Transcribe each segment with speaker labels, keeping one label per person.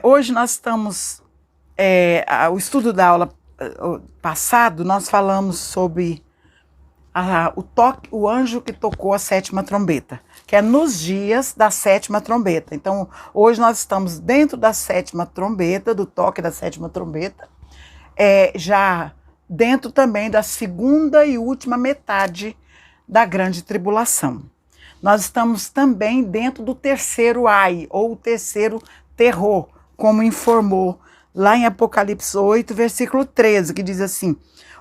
Speaker 1: Hoje nós estamos, o estudo da aula passado, nós falamos sobre o anjo que tocou a sétima trombeta, que é nos dias da sétima trombeta. Então, hoje nós estamos dentro da sétima trombeta, do toque da sétima trombeta, já dentro também da segunda e última metade da grande tribulação. Nós estamos também dentro do terceiro ai, ou o terceiro terror, como informou lá em Apocalipse 8, versículo 13, que diz assim: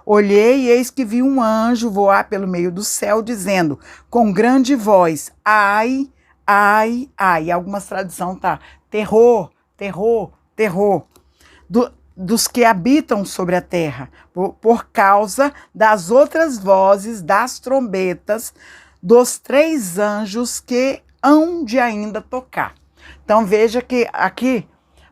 Speaker 1: olhei e eis que vi um anjo voar pelo meio do céu, dizendo com grande voz, ai, ai, ai. Algumas traduções tá terror, terror, terror, dos que habitam sobre a terra, por causa das outras vozes das trombetas dos 3 anjos que hão de ainda tocar. Então veja que aqui,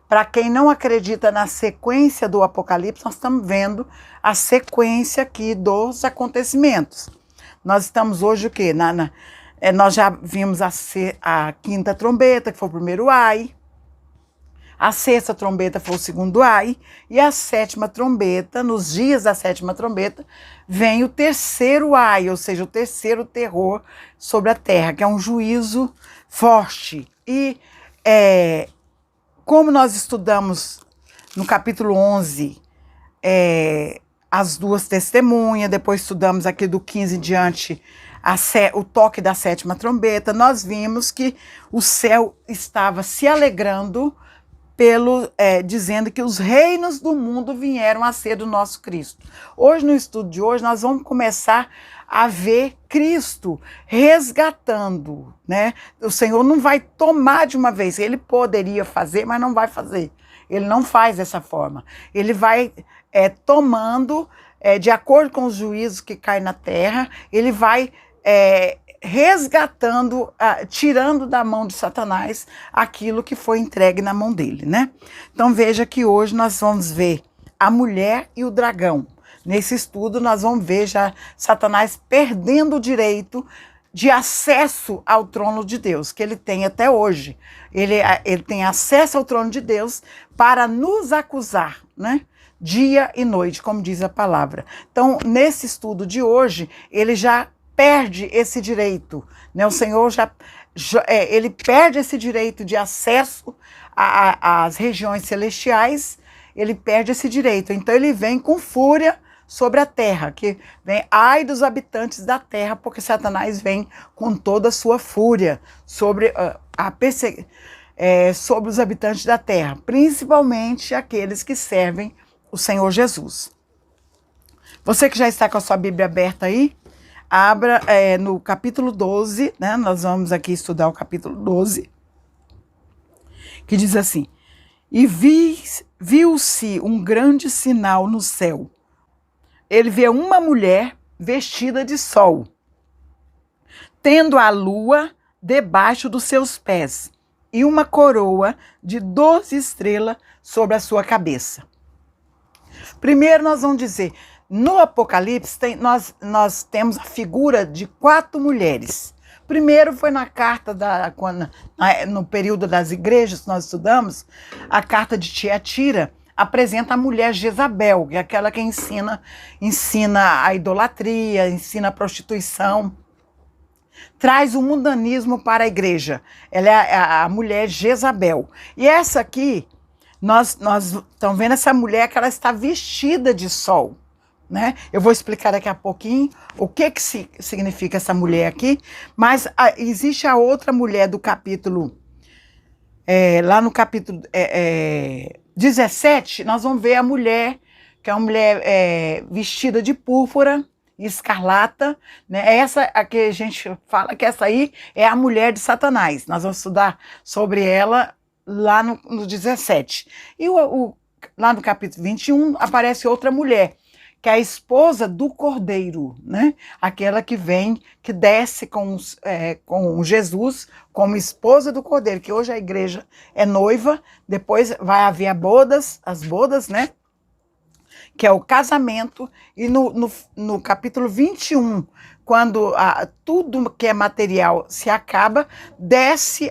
Speaker 1: para quem não acredita na sequência do Apocalipse, nós estamos vendo a sequência aqui dos acontecimentos. Nós estamos hoje o quê? Nós já vimos a quinta trombeta, que foi o primeiro ai, a sexta trombeta foi o segundo ai, e a sétima trombeta, nos dias da sétima trombeta, vem o terceiro ai, ou seja, o terceiro terror sobre a terra, que é um juízo forte. E como nós estudamos no capítulo 11, as 2 testemunhas, depois estudamos aqui do 15 em diante o toque da sétima trombeta, nós vimos que o céu estava se alegrando dizendo que os reinos do mundo vieram a ser do nosso Cristo. Hoje, no estudo de hoje, nós vamos começar a ver Cristo resgatando, né? O Senhor não vai tomar de uma vez. Ele poderia fazer, mas não vai fazer. Ele não faz dessa forma. Ele vai tomando, de acordo com os juízos que caem na terra, ele vai resgatando, tirando da mão de Satanás aquilo que foi entregue na mão dele, né? Então veja que hoje nós vamos ver a mulher e o dragão. Nesse estudo nós vamos ver já Satanás perdendo o direito de acesso ao trono de Deus, que ele tem até hoje. Ele tem acesso ao trono de Deus para nos acusar, né? Dia e noite, como diz a palavra. Então, nesse estudo de hoje, ele já perde esse direito, né? O Senhor ele perde esse direito de acesso às regiões celestiais, ele perde esse direito. Então ele vem com fúria sobre a terra, que vem ai dos habitantes da terra, porque Satanás vem com toda a sua fúria sobre sobre os habitantes da terra, principalmente aqueles que servem o Senhor Jesus. Você que já está com a sua Bíblia aberta aí, abra no capítulo 12, né? Nós vamos aqui estudar o capítulo 12, que diz assim: e viu-se um grande sinal no céu. Ele vê uma mulher vestida de sol, tendo a lua debaixo dos seus pés, e uma coroa de 12 estrelas sobre a sua cabeça. Primeiro nós vamos dizer, no Apocalipse nós temos a figura de 4 mulheres. Primeiro foi na carta, no período das igrejas que nós estudamos, a carta de Tiatira apresenta a mulher Jezabel, que é aquela que ensina a idolatria, ensina a prostituição, traz o mundanismo para a igreja. Ela é a mulher Jezabel. E essa aqui, nós estamos vendo essa mulher que ela está vestida de sol, né? Eu vou explicar daqui a pouquinho o que significa essa mulher aqui, mas existe a outra mulher do capítulo, lá no capítulo 17, nós vamos ver a mulher, que é uma mulher vestida de púrpura e escarlata, né? Essa a que a gente fala que essa aí é a mulher de Satanás. Nós vamos estudar sobre ela lá no 17. E lá no capítulo 21 aparece outra mulher, que é a esposa do Cordeiro, né? Aquela que desce com Jesus como esposa do Cordeiro, que hoje a igreja é noiva, depois vai haver as bodas, né? que é o casamento, e no capítulo 21, quando tudo que é material se acaba, desce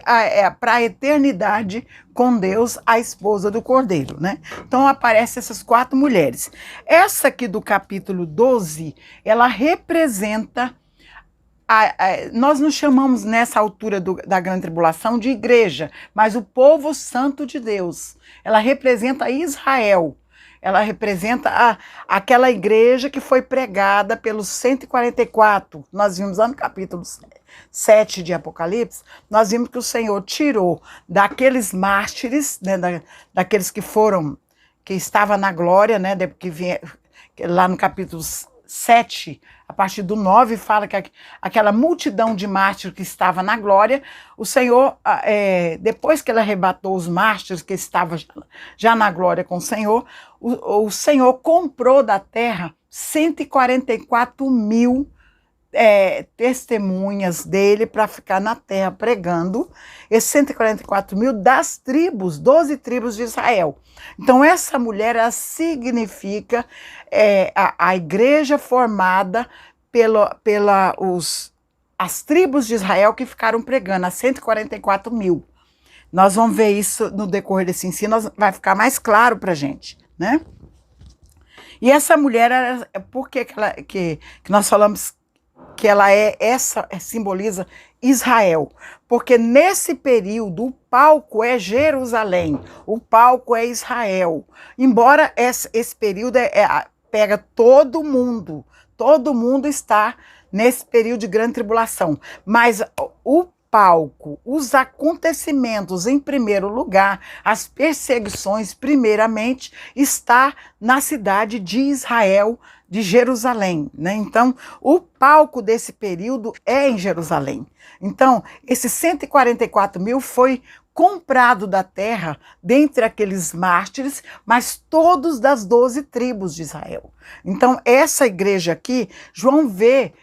Speaker 1: para a eternidade com Deus, a esposa do Cordeiro, né? Então aparecem essas 4 mulheres. Essa aqui do capítulo 12, ela representa nós nos chamamos nessa altura da grande tribulação de igreja, mas o povo santo de Deus. Ela representa Israel. Ela representa aquela igreja que foi pregada pelos 144. Nós vimos lá no capítulo 7 de Apocalipse, nós vimos que o Senhor tirou daqueles mártires, né, daqueles que estavam na glória, né, lá no capítulo 7, a partir do 9, fala que aquela multidão de mártires que estava na glória, o Senhor, depois que ele arrebatou os mártires que estavam já na glória com o Senhor comprou da terra 144 mil testemunhas dele para ficar na terra pregando, esses 144 mil das tribos, 12 tribos de Israel. Então essa mulher, ela significa a igreja formada as tribos de Israel que ficaram pregando, as 144 mil. Nós vamos ver isso no decorrer desse ensino, vai ficar mais claro para a gente, né? E essa mulher, por que nós falamos que ela simboliza Israel? Porque nesse período o palco é Jerusalém, o palco é Israel. Embora esse período pega todo mundo está nesse período de grande tribulação, mas o palco, os acontecimentos em primeiro lugar, as perseguições primeiramente, está na cidade de Israel, de Jerusalém, né? Então, o palco desse período é em Jerusalém. Então, esses 144 mil foi comprado da terra, dentre aqueles mártires, mas todos das 12 tribos de Israel. Então, essa igreja aqui, João vê,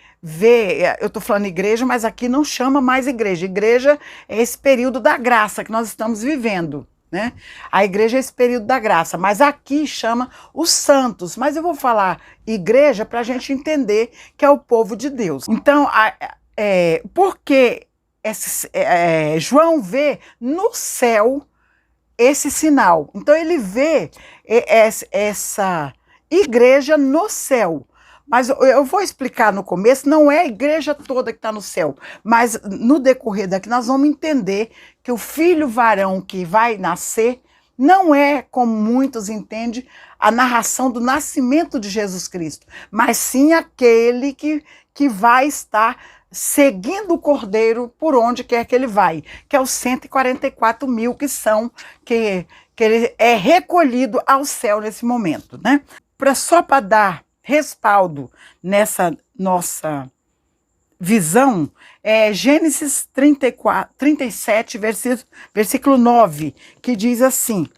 Speaker 1: eu estou falando igreja, mas aqui não chama mais igreja. Igreja é esse período da graça que nós estamos vivendo, né? A igreja é esse período da graça, mas aqui chama os santos. Mas eu vou falar igreja para a gente entender que é o povo de Deus. Então, porque João vê no céu esse sinal. Então ele vê essa igreja no céu. Mas eu vou explicar no começo, não é a igreja toda que está no céu, mas no decorrer daqui nós vamos entender que o filho varão que vai nascer não é, como muitos entendem, a narração do nascimento de Jesus Cristo, mas sim aquele que vai estar seguindo o Cordeiro por onde quer que ele vai, que é os 144 mil que ele é recolhido ao céu nesse momento, né? Só para dar respaldo nessa nossa visão, Gênesis 37, versículo 9, que diz assim: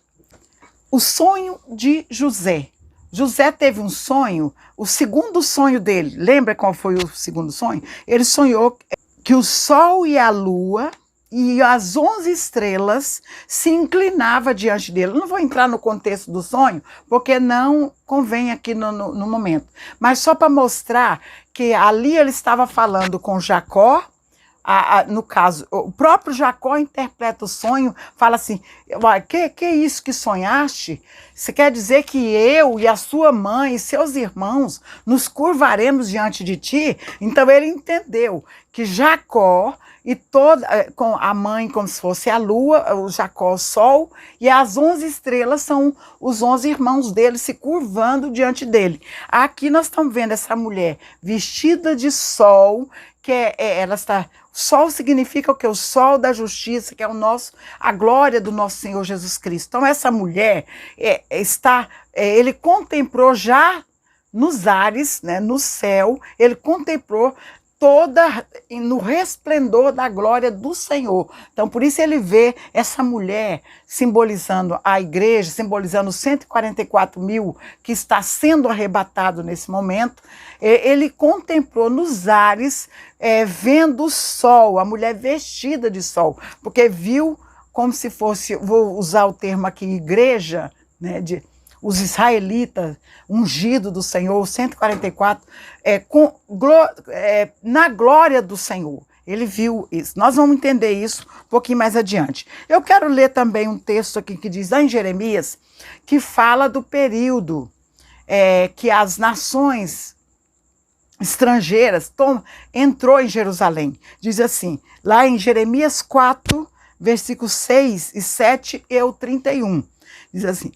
Speaker 1: o sonho de José. José teve um sonho, o segundo sonho dele, lembra qual foi o segundo sonho? Ele sonhou que o sol e a lua e as 11 estrelas se inclinavam diante dele. Eu não vou entrar no contexto do sonho, porque não convém aqui no momento. Mas só para mostrar que ali ele estava falando com Jacó. No caso, o próprio Jacó interpreta o sonho, fala assim: que é isso que sonhaste? Você quer dizer que eu e a sua mãe e seus irmãos nos curvaremos diante de ti? Então ele entendeu que Jacó e com a mãe como se fosse a lua, o Jacó o sol, e as 11 estrelas são os 11 irmãos dele se curvando diante dele. Aqui nós estamos vendo essa mulher vestida de sol, que ela está... Sol significa o que? O sol da justiça, que é a glória do nosso Senhor Jesus Cristo. Então essa mulher ele contemplou já nos ares, né, no céu, ele contemplou toda no resplendor da glória do Senhor. Então, por isso ele vê essa mulher simbolizando a igreja, simbolizando os 144 mil que está sendo arrebatado nesse momento. Ele contemplou nos ares, vendo o sol, a mulher vestida de sol, porque viu como se fosse, vou usar o termo aqui, igreja, né, os israelitas, ungidos do Senhor, 144, na glória do Senhor. Ele viu isso. Nós vamos entender isso um pouquinho mais adiante. Eu quero ler também um texto aqui que diz lá em Jeremias, que fala do período que as nações estrangeiras entrou em Jerusalém. Diz assim, lá em Jeremias 4, versículos 6 e 7 e o 31. Diz assim,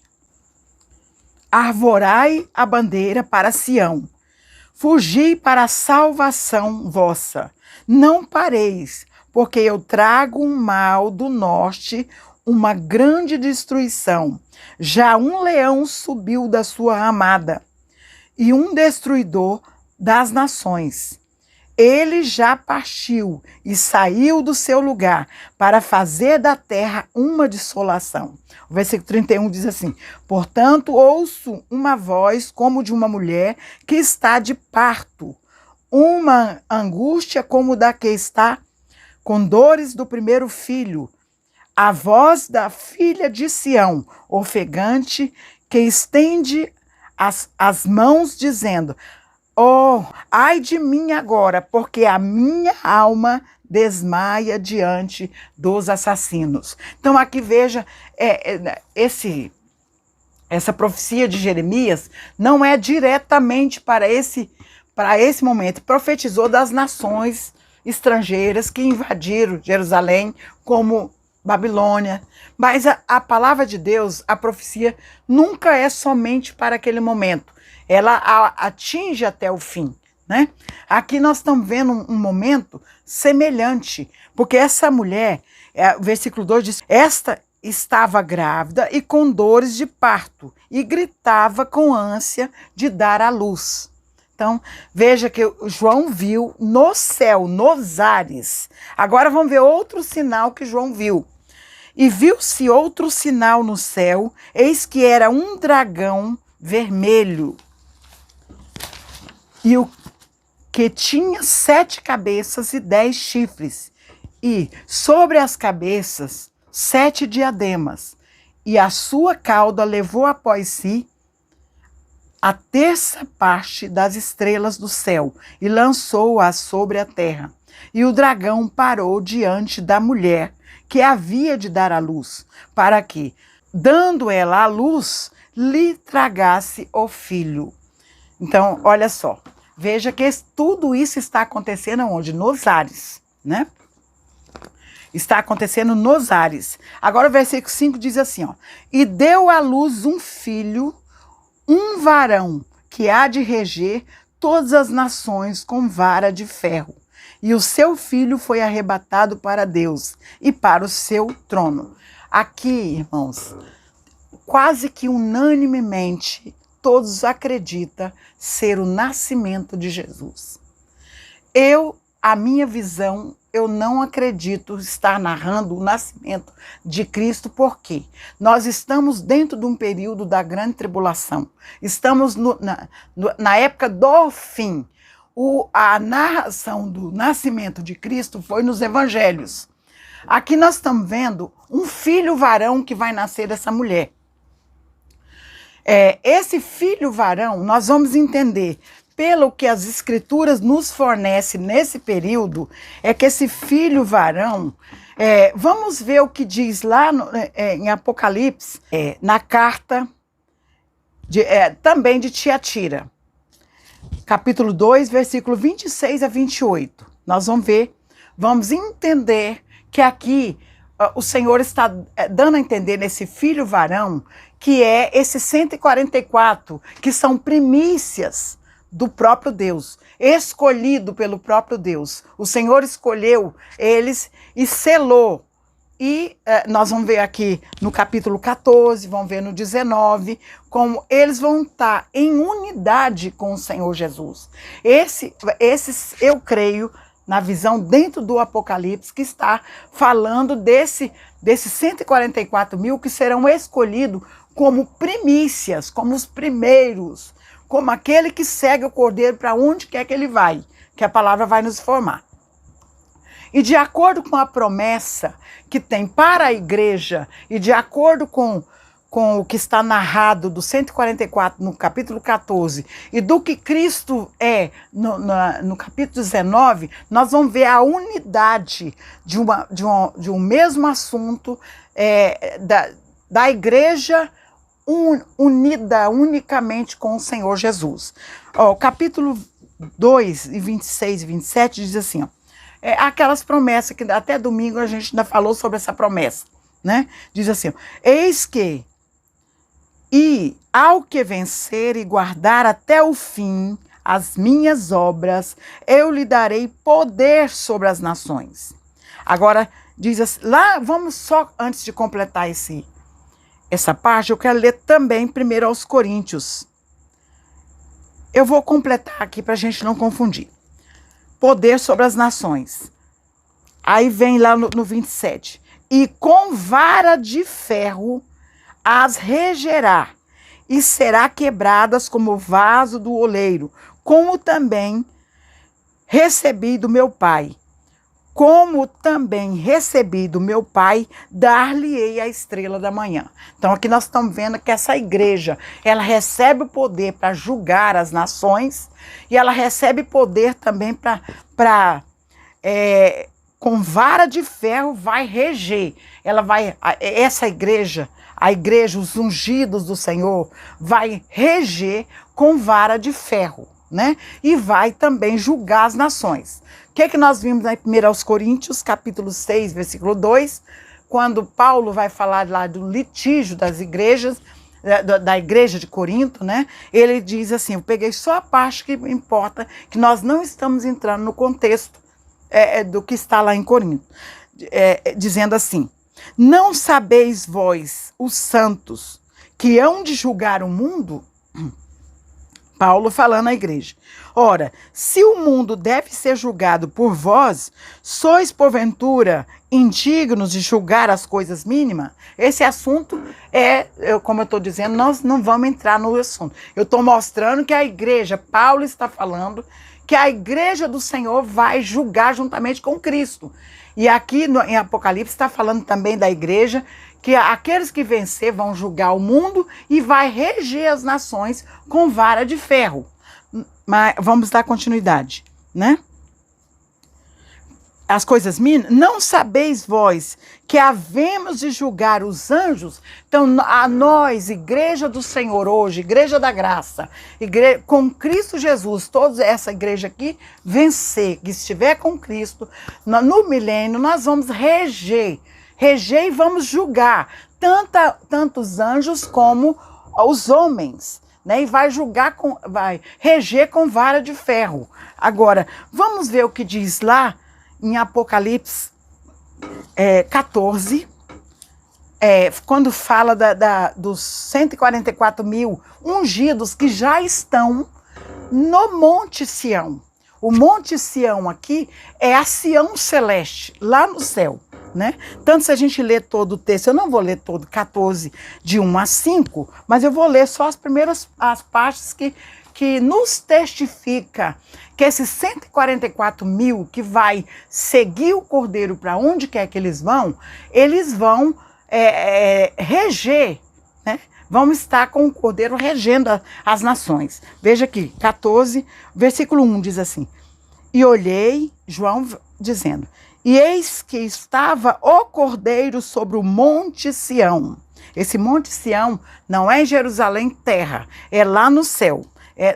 Speaker 1: arvorai a bandeira para Sião, fugi para a salvação vossa. Não pareis, porque eu trago um mal do norte, uma grande destruição. Já um leão subiu da sua ramada, e um destruidor das nações. Ele já partiu e saiu do seu lugar para fazer da terra uma desolação. O versículo 31 diz assim, portanto, ouço uma voz como de uma mulher que está de parto, uma angústia como da que está com dores do primeiro filho, a voz da filha de Sião, ofegante, que estende as mãos dizendo, oh, ai de mim agora, porque a minha alma desmaia diante dos assassinos. Então aqui veja, essa profecia de Jeremias não é diretamente para esse momento. Profetizou das nações estrangeiras que invadiram Jerusalém, como Babilônia. Mas a palavra de Deus, a profecia, nunca é somente para aquele momento. Ela atinge até o fim, né? Aqui nós estamos vendo um momento semelhante, porque essa mulher, o versículo 2 diz, esta estava grávida e com dores de parto, e gritava com ânsia de dar à luz. Então, veja que João viu no céu, nos ares. Agora vamos ver outro sinal que João viu. E viu-se outro sinal no céu, eis que era um dragão vermelho, e o que tinha 7 cabeças e 10 chifres, e sobre as cabeças 7 diademas, e a sua cauda levou após si a terça parte das estrelas do céu, e lançou-as sobre a terra. E o dragão parou diante da mulher que havia de dar à luz, para que, dando ela à luz, lhe tragasse o filho. Então, olha só, veja que tudo isso está acontecendo onde? Nos ares, né? Está acontecendo nos ares. Agora o versículo 5 diz assim, ó, e deu à luz um filho, um varão, que há de reger todas as nações com vara de ferro. E o seu filho foi arrebatado para Deus e para o seu trono. Aqui, irmãos, quase que unanimemente, todos acreditam ser o nascimento de Jesus. A minha visão, eu não acredito estar narrando o nascimento de Cristo, porque nós estamos dentro de um período da grande tribulação. Estamos na época do fim. A narração do nascimento de Cristo foi nos evangelhos. Aqui nós estamos vendo um filho varão que vai nascer dessa mulher. Esse filho varão, nós vamos entender, pelo que as escrituras nos fornecem nesse período, é que esse filho varão, vamos ver o que diz lá em Apocalipse, na carta também de Tiatira, capítulo 2, versículo 26 a 28. Nós vamos ver, vamos entender que aqui o Senhor está dando a entender nesse filho varão, que é esses 144, que são primícias do próprio Deus, escolhido pelo próprio Deus. O Senhor escolheu eles e selou. E nós vamos ver aqui no capítulo 14, vamos ver no 19, como eles vão estar em unidade com o Senhor Jesus. Esses eu creio, na visão dentro do Apocalipse, que está falando desses 144 mil que serão escolhidos como primícias, como os primeiros, como aquele que segue o Cordeiro para onde quer que ele vai, que a palavra vai nos informar. E de acordo com a promessa que tem para a igreja, e de acordo com com o que está narrado do 144 no capítulo 14 e do que Cristo é no capítulo 19, nós vamos ver a unidade de um mesmo assunto da igreja unida unicamente com o Senhor Jesus. O capítulo 2, 26 e 27 diz assim, aquelas promessas que até domingo a gente ainda falou sobre essa promessa, né? Diz assim, eis que e ao que vencer e guardar até o fim as minhas obras, eu lhe darei poder sobre as nações. Agora, diz assim, lá, vamos só, antes de completar essa parte, eu quero ler também primeiro aos Coríntios. Eu vou completar aqui para a gente não confundir. Poder sobre as nações. Aí vem lá no 27. E com vara de ferro as regerá, e será quebradas como vaso do oleiro, como também recebi do meu Pai. Como também recebi do meu Pai, dar-lhe-ei a estrela da manhã. Então aqui nós estamos vendo que essa igreja, ela recebe o poder para julgar as nações, e ela recebe poder também para com vara de ferro vai reger. Essa igreja, a igreja, os ungidos do Senhor, vai reger com vara de ferro, né? E vai também julgar as nações. O que nós vimos em 1 Coríntios, capítulo 6, versículo 2, quando Paulo vai falar lá do litígio das igrejas, da igreja de Corinto, né? Ele diz assim, eu peguei só a parte que importa, que nós não estamos entrando no contexto do que está lá em Corinto, dizendo assim, não sabeis vós, os santos, que hão de julgar o mundo? Paulo falando à igreja. Ora, se o mundo deve ser julgado por vós, sois porventura indignos de julgar as coisas mínimas? Esse assunto como eu estou dizendo, nós não vamos entrar no assunto. Eu estou mostrando que a igreja, Paulo está falando, que a igreja do Senhor vai julgar juntamente com Cristo. E aqui em Apocalipse está falando também da igreja, que aqueles que vencer vão julgar o mundo e vai reger as nações com vara de ferro. Mas vamos dar continuidade, né? As coisas mínimas, não sabeis vós que havemos de julgar os anjos? Então, a nós, igreja do Senhor hoje, igreja da graça, com Cristo Jesus, toda essa igreja aqui, vencer, que estiver com Cristo, no milênio, nós vamos reger e vamos julgar tanto os anjos como os homens, né? E vai reger com vara de ferro. Agora, vamos ver o que diz lá em Apocalipse 14, quando fala dos 144 mil ungidos que já estão no Monte Sião. O Monte Sião aqui é a Sião celeste, lá no céu, né? Tanto se a gente ler todo o texto, eu não vou ler todo 14, de 1 a 5, mas eu vou ler só as partes que nos testifica que esses 144 mil que vai seguir o Cordeiro para onde quer que eles vão reger, né? Vão estar com o Cordeiro regendo as nações. Veja aqui, 14, versículo 1 diz assim, e olhei, João dizendo, e eis que estava o Cordeiro sobre o Monte Sião. Esse Monte Sião não é em Jerusalém terra, é lá no céu.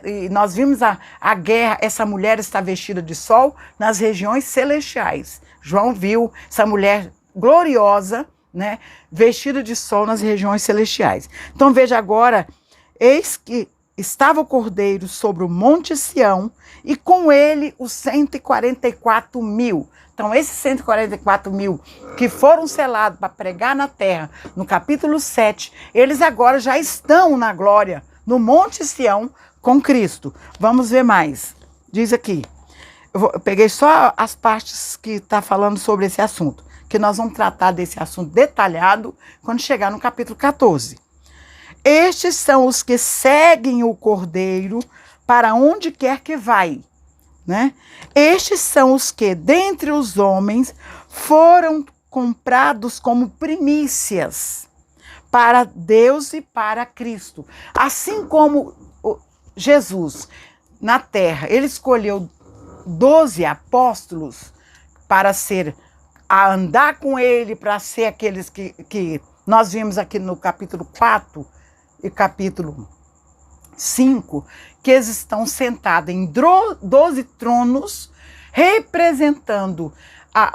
Speaker 1: E nós vimos a guerra, essa mulher está vestida de sol nas regiões celestiais. João viu essa mulher gloriosa, né, vestida de sol nas regiões celestiais. Então veja agora, eis que estava o Cordeiro sobre o Monte Sião e com ele os 144 mil. Então esses 144 mil que foram selados para pregar na terra, no capítulo 7, eles agora já estão na glória, no Monte Sião, com Cristo. Vamos ver mais. Diz aqui, eu peguei só as partes que está falando sobre esse assunto, que nós vamos tratar desse assunto detalhado quando chegar no capítulo 14. Estes são os que seguem o Cordeiro para onde quer que vai, né? Estes são os que, dentre os homens, foram comprados como primícias, para Deus e para Cristo. Assim como Jesus, na terra, ele escolheu 12 apóstolos para andar com ele, para ser aqueles que nós vimos aqui no capítulo 4 e capítulo 5, que eles estão sentados em 12 tronos, representando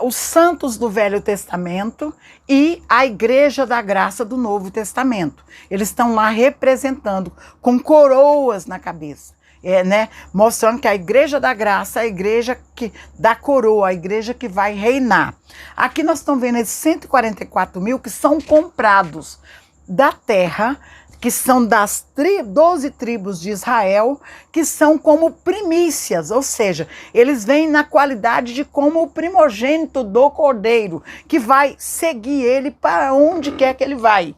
Speaker 1: os santos do Velho Testamento e a Igreja da Graça do Novo Testamento. Eles estão lá representando, com coroas na cabeça, né? Mostrando que a Igreja da Graça é a igreja da coroa, a igreja que vai reinar. Aqui nós estamos vendo esses 144 mil que são comprados da terra, que são das 12 tribos de Israel, que são como primícias, ou seja, eles vêm na qualidade de como o primogênito do cordeiro, que vai seguir ele para onde quer que ele vai.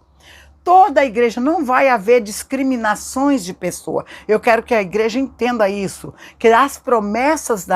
Speaker 1: Toda a igreja, não vai haver discriminações de pessoa. Eu quero que a igreja entenda isso, que as promessas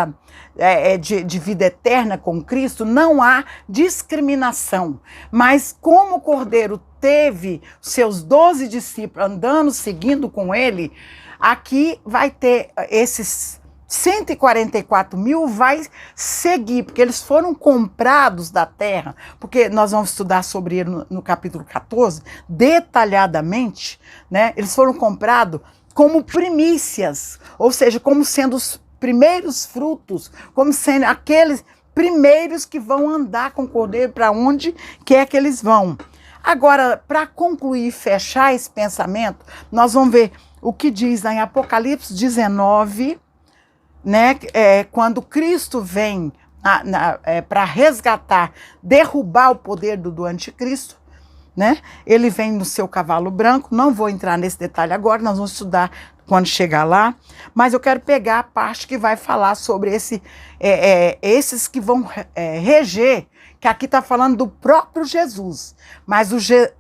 Speaker 1: de vida eterna com Cristo, não há discriminação. Mas como o cordeiro teve seus 12 discípulos andando, seguindo com ele, aqui vai ter esses 144 mil vai seguir, porque eles foram comprados da terra, porque nós vamos estudar sobre ele no capítulo 14, detalhadamente, né? Eles foram comprados como primícias, ou seja, como sendo os primeiros frutos, como sendo aqueles primeiros que vão andar com o cordeiro para onde quer que eles vão. Agora, para concluir e fechar esse pensamento, nós vamos ver o que diz lá em Apocalipse 19, né, quando Cristo vem para resgatar, derrubar o poder do anticristo, né? Ele vem no seu cavalo branco. Não vou entrar nesse detalhe agora, nós vamos estudar quando chegar lá, mas eu quero pegar a parte que vai falar sobre esses que vão reger, que aqui está falando do próprio Jesus, mas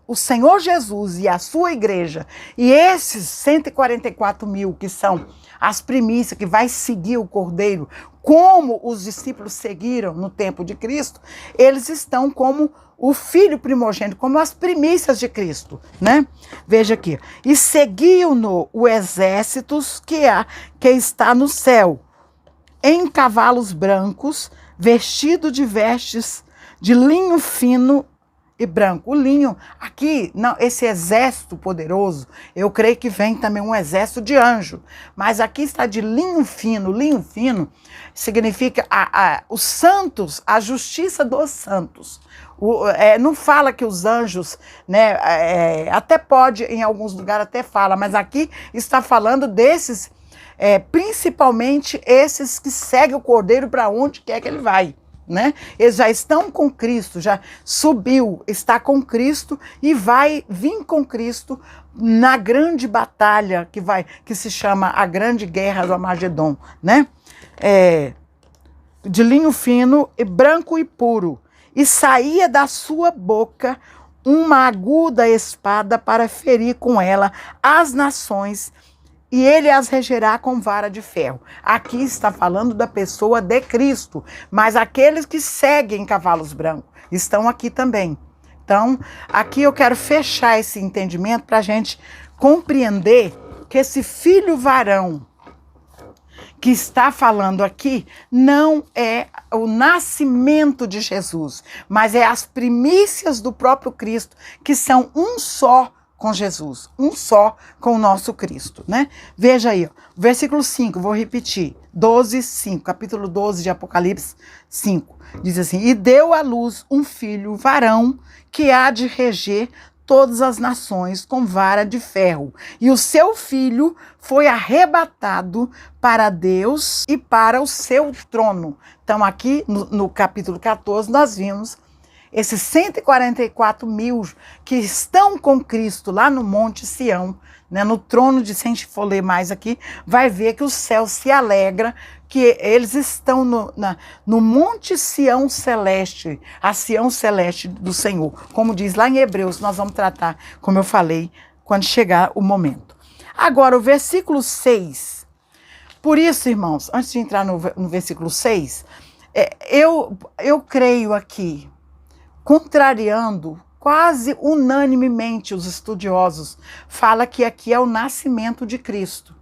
Speaker 1: o Senhor Jesus e a sua igreja, e esses 144 mil que são as primícias, que vai seguir o Cordeiro, como os discípulos seguiram no tempo de Cristo, eles estão como o filho primogênito, como as primícias de Cristo, né? Veja aqui. E seguiam-no o exércitos que está no céu, em cavalos brancos, vestido de vestes de linho fino e branco. O linho, aqui, não, esse exército poderoso, eu creio que vem também um exército de anjo, mas aqui está de linho fino. Linho fino significa os santos, a justiça dos santos. Não fala que os anjos, né, até pode, em alguns lugares até fala, mas aqui está falando desses, principalmente esses que seguem o Cordeiro para onde quer que ele vai. Né? Eles já estão com Cristo, já subiu, está com Cristo e vai vir com Cristo na grande batalha que se chama a Grande Guerra do Armagedon, né? De linho fino e branco e puro, e saía da sua boca uma aguda espada para ferir com ela as nações, e ele as regerá com vara de ferro. Aqui está falando da pessoa de Cristo, mas aqueles que seguem cavalos brancos estão aqui também. Então, aqui eu quero fechar esse entendimento para a gente compreender que esse filho varão que está falando aqui não é o nascimento de Jesus, mas é as primícias do próprio Cristo, que são um só com Jesus, um só com o nosso Cristo, né? Veja aí, ó, versículo 5, vou repetir, 12, 5, capítulo 12 de Apocalipse 5, diz assim: e deu à luz um filho varão que há de reger todas as nações com vara de ferro, e o seu filho foi arrebatado para Deus e para o seu trono. Então aqui no capítulo 14 nós vimos esses 144 mil que estão com Cristo lá no Monte Sião, né, no trono de, se a gente for ler mais aqui, vai ver que o céu se alegra, que eles estão no Monte Sião Celeste, a Sião Celeste do Senhor. Como diz lá em Hebreus, nós vamos tratar, como eu falei, quando chegar o momento. Agora, o versículo 6. Por isso, irmãos, antes de entrar no versículo 6, eu creio aqui, contrariando quase unanimemente os estudiosos falam que aqui é o nascimento de Cristo.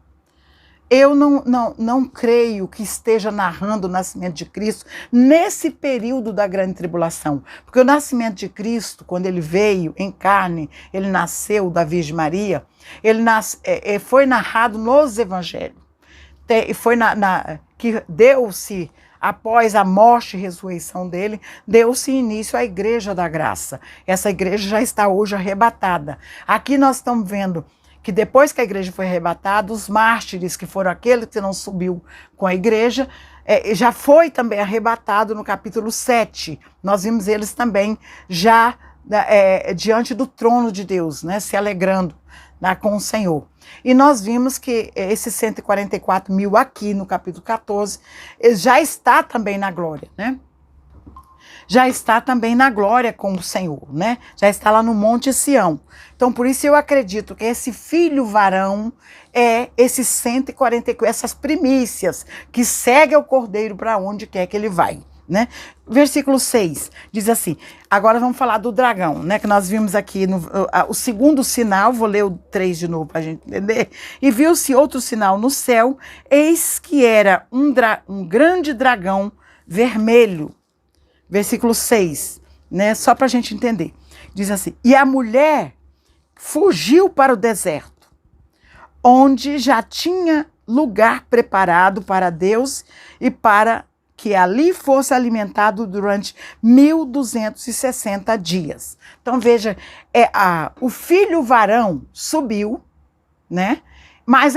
Speaker 1: Eu não creio que esteja narrando o nascimento de Cristo nesse período da grande tribulação. Porque o nascimento de Cristo, quando ele veio em carne, ele nasceu da Virgem Maria, foi narrado nos evangelhos. Foi que deu-se, após a morte e ressurreição dele, deu-se início à Igreja da Graça. Essa igreja já está hoje arrebatada. Aqui nós estamos vendo que depois que a igreja foi arrebatada, os mártires, que foram aqueles que não subiu com a igreja, já foi também arrebatado no capítulo 7. Nós vimos eles também já diante do trono de Deus, né, se alegrando com o Senhor. E nós vimos que esses 144 mil aqui no capítulo 14, já está também na glória, né? Já está também na glória com o Senhor, né? Já está lá no Monte Sião. Então, por isso eu acredito que esse filho varão é esses 144, essas primícias que segue o Cordeiro para onde quer que ele vai, né? Versículo 6 diz assim, agora vamos falar do dragão, né? Que nós vimos aqui o segundo sinal, vou ler o 3 de novo para a gente entender. E viu-se outro sinal no céu, eis que era um grande dragão vermelho. Versículo 6, né? Só para a gente entender. Diz assim, e a mulher fugiu para o deserto, onde já tinha lugar preparado para Deus e para que ali fosse alimentado durante 1260 dias. Então veja, o filho varão subiu, né? Mas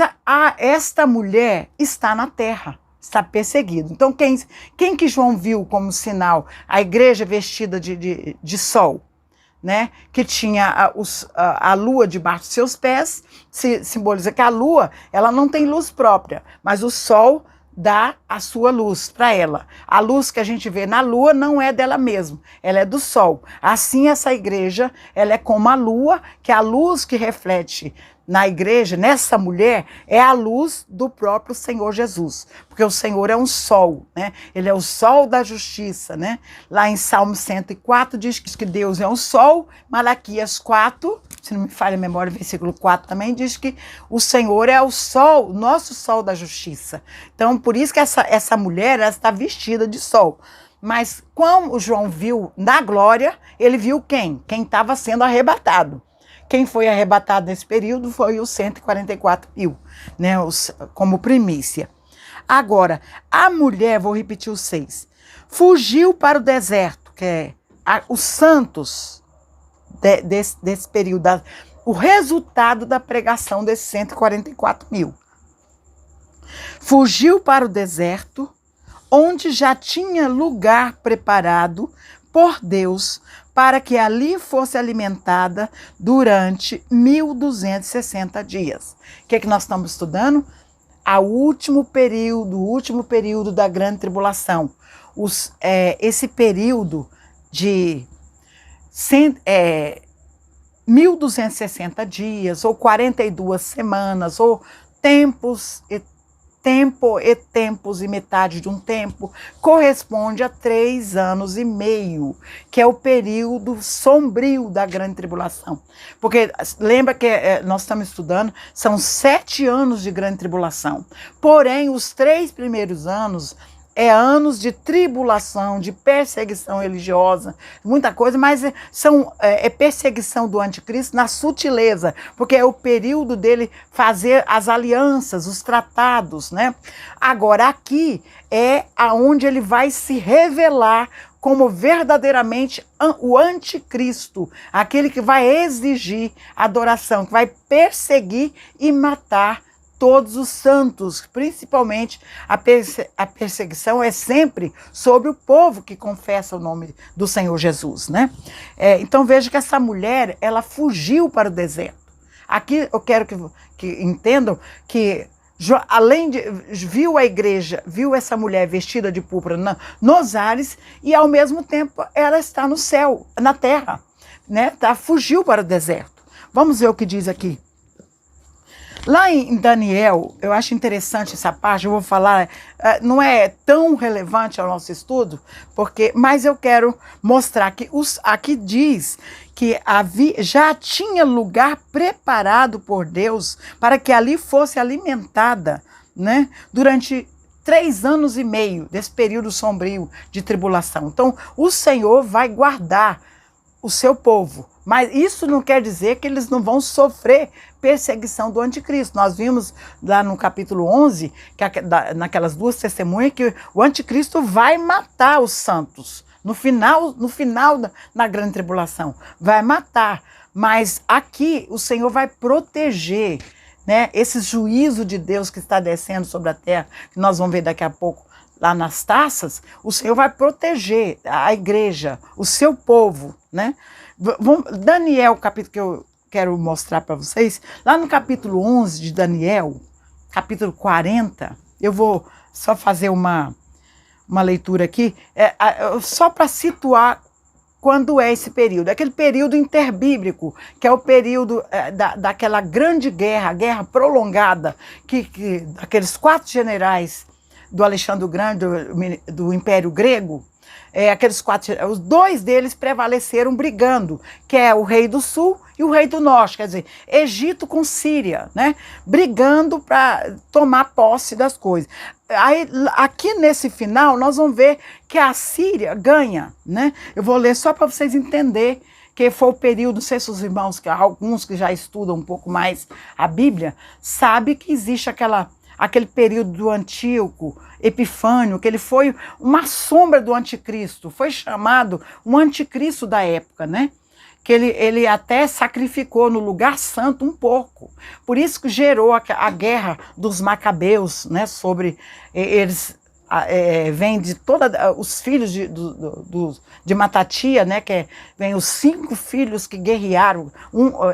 Speaker 1: esta mulher está na terra. Está perseguido. Então, quem que João viu como sinal? A igreja vestida de sol, né? Que tinha a lua debaixo de seus pés, simboliza que a lua ela não tem luz própria, mas o sol dá a sua luz para ela. A luz que a gente vê na lua não é dela mesma, ela é do sol. Assim, essa igreja ela é como a lua, que é a luz que reflete na igreja, nessa mulher, é a luz do próprio Senhor Jesus. Porque o Senhor é um sol, né? Ele é o sol da justiça, né? Lá em Salmo 104 diz que Deus é um sol. Malaquias 4, se não me falha a memória, versículo 4 também diz que o Senhor é o sol, nosso sol da justiça. Então, por isso que essa mulher ela está vestida de sol. Mas como o João viu na glória, ele viu quem? Quem estava sendo arrebatado. Quem foi arrebatado nesse período foi os 144 mil, né, como primícia. Agora, a mulher, vou repetir o 6, fugiu para o deserto, que é os santos desse período, o resultado da pregação desses 144 mil. Fugiu para o deserto, onde já tinha lugar preparado por Deus, para que ali fosse alimentada durante 1260 dias. O que é que nós estamos estudando? O último período da grande tribulação. Esse período de 1260 dias, ou 42 semanas, ou tempo e metade de um tempo, corresponde a 3 anos e meio, que é o período sombrio da grande tribulação. Porque lembra que nós estamos estudando, são 7 anos de grande tribulação. Porém, os 3 primeiros anos anos de tribulação, de perseguição religiosa, muita coisa, mas é perseguição do anticristo na sutileza, porque é o período dele fazer as alianças, os tratados, né? Agora, aqui é aonde ele vai se revelar como verdadeiramente o anticristo, aquele que vai exigir adoração, que vai perseguir e matar todos os santos, principalmente a perseguição é sempre sobre o povo que confessa o nome do Senhor Jesus, né? Então veja que essa mulher, ela fugiu para o deserto. Aqui eu quero que entendam que além de viu a igreja, viu essa mulher vestida de púrpura nos ares e ao mesmo tempo ela está no céu, na terra, né? Fugiu para o deserto. Vamos ver o que diz aqui. Lá em Daniel, eu acho interessante essa parte, eu vou falar, não é tão relevante ao nosso estudo, mas eu quero mostrar que aqui diz que já tinha lugar preparado por Deus para que ali fosse alimentada, né, durante 3 anos e meio desse período sombrio de tribulação. Então, o Senhor vai guardar o seu povo, mas isso não quer dizer que eles não vão sofrer perseguição do anticristo. Nós vimos lá no capítulo 11, naquelas 2 testemunhas, que o anticristo vai matar os santos. No final na grande tribulação, vai matar. Mas aqui o Senhor vai proteger, né, esse juízo de Deus que está descendo sobre a terra, que nós vamos ver daqui a pouco lá nas taças. O Senhor vai proteger a igreja, o seu povo, né? Daniel, capítulo que eu quero mostrar para vocês, lá no capítulo 11 de Daniel, capítulo 40, eu vou só fazer uma leitura aqui, só para situar quando é esse período. Aquele período interbíblico, que é o período daquela grande guerra, a guerra prolongada, aqueles 4 generais do Alexandre o Grande, do Império Grego, aqueles 4, os 2 deles prevaleceram brigando, que é o rei do sul e o rei do norte, quer dizer, Egito com Síria, né, brigando para tomar posse das coisas. Aí, aqui nesse final, nós vamos ver que a Síria ganha, né? Eu vou ler só para vocês entenderem que foi o período, não sei se os irmãos, alguns que já estudam um pouco mais a Bíblia, sabem que existe aquele período do Antíoco Epifânio, que ele foi uma sombra do anticristo, foi chamado um anticristo da época, né? Que ele até sacrificou no lugar santo um porco. Por isso que gerou a guerra dos macabeus, né? Sobre eles vêm de todos os filhos de Matatia, né? Vem os 5 filhos que guerrearam,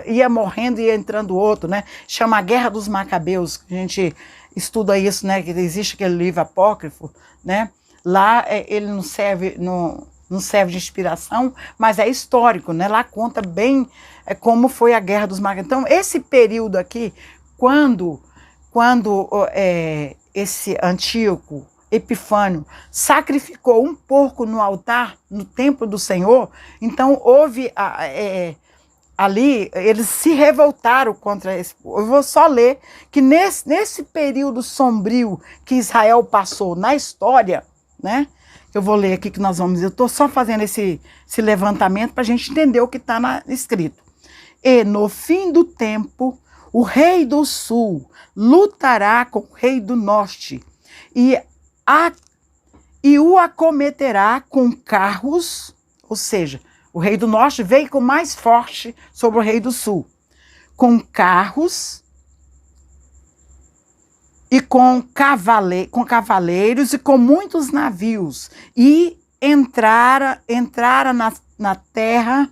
Speaker 1: ia morrendo e ia entrando o outro, né? Chama a Guerra dos Macabeus. A gente estuda isso, né? Que existe aquele livro apócrifo, né? Lá ele não serve de inspiração, mas é histórico, né? Lá conta bem como foi a Guerra dos Macabeus. Então, esse período aqui, quando esse Antíoco Epifânio sacrificou um porco no altar, no templo do Senhor, então houve ali, eles se revoltaram contra esse. Eu vou só ler que nesse período sombrio que Israel passou na história, né? Eu vou ler aqui que nós vamos dizer. Eu estou só fazendo esse levantamento para a gente entender o que está escrito. E no fim do tempo, o rei do sul lutará com o rei do norte e o acometerá com carros, ou seja, o rei do norte veio com mais forte sobre o rei do sul, com carros e com cavaleiros e com muitos navios, e entrara na terra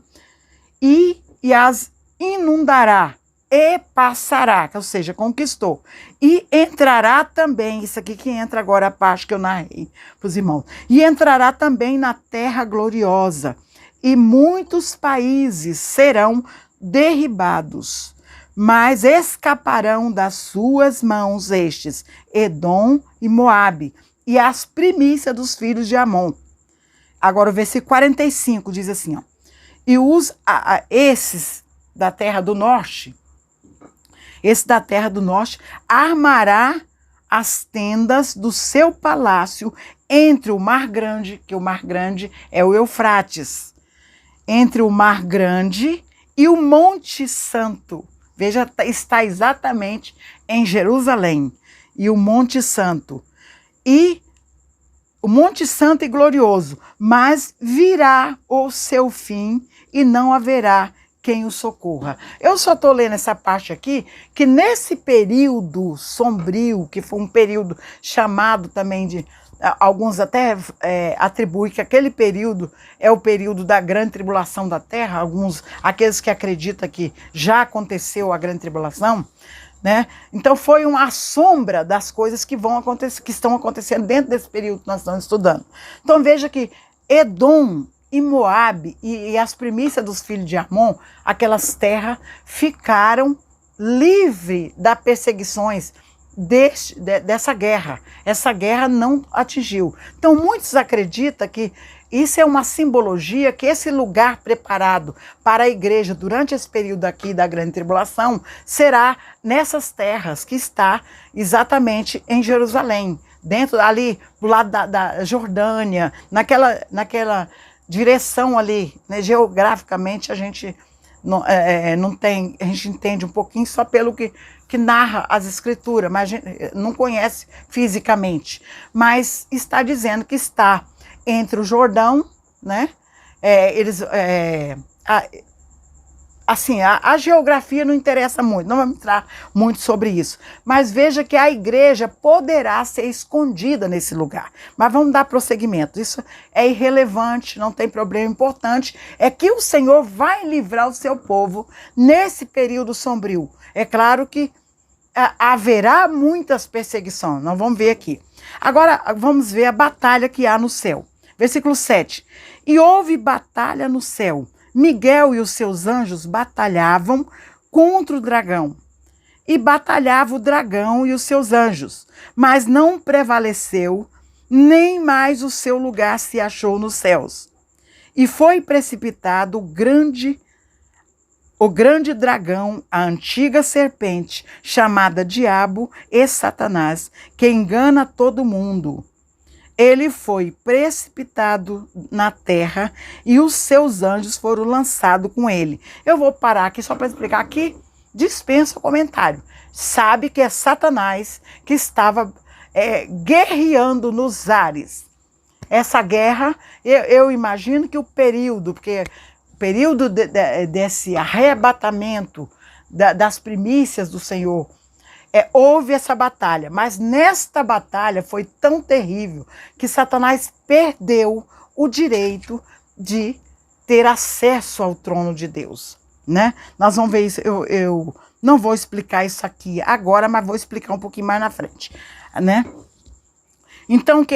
Speaker 1: e as inundará e passará, ou seja, conquistou. E entrará também, isso aqui que entra agora a parte que eu narrei para os irmãos, e entrará também na terra gloriosa, e muitos países serão derribados, mas escaparão das suas mãos estes, Edom e Moabe, e as primícias dos filhos de Amon. Agora o versículo 45 diz assim, ó, e esses da terra do norte, armará as tendas do seu palácio entre o Mar Grande, que o Mar Grande é o Eufrates, entre o Mar Grande e o Monte Santo. Veja, está exatamente em Jerusalém. E o Monte Santo. E o Monte Santo e glorioso. Mas virá o seu fim e não haverá quem o socorra. Eu só estou lendo essa parte aqui, que nesse período sombrio, que foi um período chamado também de... Alguns até atribuem que aquele período é o período da grande tribulação da terra, aqueles que acreditam que já aconteceu a grande tribulação, né? Então foi uma sombra das coisas que estão acontecendo dentro desse período que nós estamos estudando. Então veja que Edom e Moabe e as primícias dos filhos de Amon, aquelas terras ficaram livre das perseguições dessa guerra. Essa guerra não atingiu. Então, muitos acreditam que isso é uma simbologia, que esse lugar preparado para a igreja durante esse período aqui da grande tribulação será nessas terras que está exatamente em Jerusalém, dentro ali do lado da Jordânia, naquela direção ali, né? Geograficamente a gente não tem, a gente entende um pouquinho só pelo que narra as escrituras, mas a gente não conhece fisicamente. Mas está dizendo que está entre o Jordão, né? A geografia não interessa muito, não vamos entrar muito sobre isso. Mas veja que a igreja poderá ser escondida nesse lugar. Mas vamos dar prosseguimento. Isso é irrelevante, não tem problema. Importante é que o Senhor vai livrar o seu povo nesse período sombrio. É claro que haverá muitas perseguições, nós vamos ver aqui. Agora vamos ver a batalha que há no céu. Versículo 7. E houve batalha no céu. Miguel e os seus anjos batalhavam contra o dragão. E batalhava o dragão e os seus anjos. Mas não prevaleceu, nem mais o seu lugar se achou nos céus. E foi precipitado o grande dragão, a antiga serpente, chamada Diabo e Satanás, que engana todo mundo. Ele foi precipitado na terra e os seus anjos foram lançados com ele. Eu vou parar aqui só para explicar aqui, dispensa o comentário. Sabe que é Satanás que estava guerreando nos ares. Essa guerra, eu imagino que o período, porque o período desse arrebatamento das primícias do Senhor, houve essa batalha, mas nesta batalha foi tão terrível que Satanás perdeu o direito de ter acesso ao trono de Deus, né? Nós vamos ver isso, eu não vou explicar isso aqui agora, mas vou explicar um pouquinho mais na frente, né? Então, que